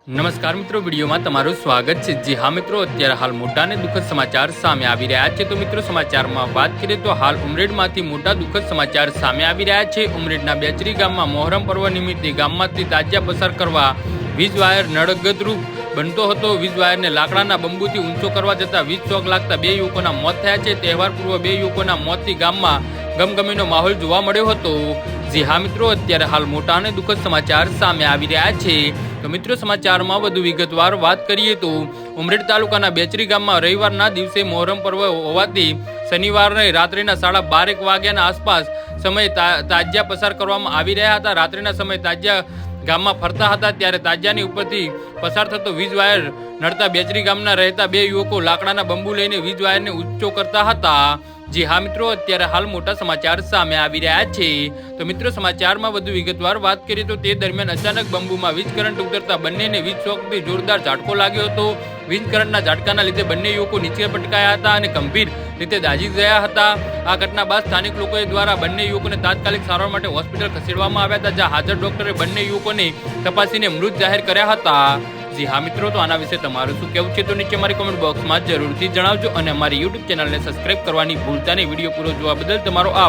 નમસ્કાર મિત્રો, વિડીયોમાં તમારું સ્વાગત છે। જી હા મિત્રો, અત્યારે હાલ મોટા અને દુઃખદ સમાચાર સામે આવી રહ્યા છે। તો મિત્રો, સમાચારમાં વાત કરીએ તો હાલ ઉમરેડમાંથી મોટા દુઃખદ સમાચાર સામે આવી રહ્યા છે। ઉમરેડના બેચરી ગામમાં મોહરમ પર્વ નિમિત્તે ગામમાંથી તાજિયા પસાર કરવા વીજ વાયર નડગતરૂપ બનતો હતો। વીજ વાયરને લાકડાના બંબુથી ઊંચો કરવા જતાં વીજ શોક લાગતા 2 યુવકોના મોત થયા છે। તહેવાર પૂર્વ 2 યુવકોના મોતથી ગામમાં ગમગમીનો માહોલ જોવા મળ્યો હતો। જી હા મિત્રો, અત્યારે હાલ મોટા અને દુઃખદ સમાચાર સામે આવી રહ્યા છે। તો મિત્રો, સમાચારમાં વધુ વિગતવાર વાત કરીએ તો ઉમરેડ તાલુકાના બેચરી ગામમાં રવિવારના દિવસે મોહરમ પર્વ હોવાથી શનિવારે રાત્રિના 12:30 વાગ્યાના આસપાસ સમયે તાજિયા પસાર કરવામાં આવી રહ્યા હતા। રાત્રિના સમયે તાજિયા ગામમાં ફરતા હતા ત્યારે તાજિયાની ઉપરથી પસાર થતો વીજ વાયર નડતા બેચરી ગામના રહેતા 2 યુવકો લાકડાના બંબુ લઈને વીજ વાયરને ઊંચો કરતા હતા। જી હા મિત્રો, અત્યારે હાલ મોટા સમાચાર સામે આવી રહ્યા છે। તો મિત્રો, સમાચારમાં વધુ વિગતવાર વાત કરીએ તો તે દરમિયાન અચાનક બંબુમાં વીજ કરંટ ઉતરતા બંનેને વીજ શોકથી જોરદાર ઝાટકો લાગ્યો હતો। વીજ કરંટના ઝાટકાના લીધે બંને યુવકો નીચે પટકાયા હતા અને ગંભીર રીતે દાઝી ગયા હતા। આ ઘટના બાદ સ્થાનિક લોકો દ્વારા બંને યુવકોને તાત્કાલિક સારવાર માટે હોસ્પિટલ ખસેડવામાં આવ્યા હતા, જ્યાં હાજર ડોક્ટરે બંને યુવકોને તપાસીને મૃત જાહેર કર્યા હતા। જી હા મિત્રો, તો આના વિશે તમારું શું કહેવું છે તો નીચે મારી કોમેન્ટ બોક્સમાં જરૂરથી જણાવજો અને અમારી યુટ્યુબ ચેનલને સબસ્ક્રાઇબ કરવાની ભૂલતા નહીં। વિડીયો પૂરો જોવા બદલ તમારો આભાર।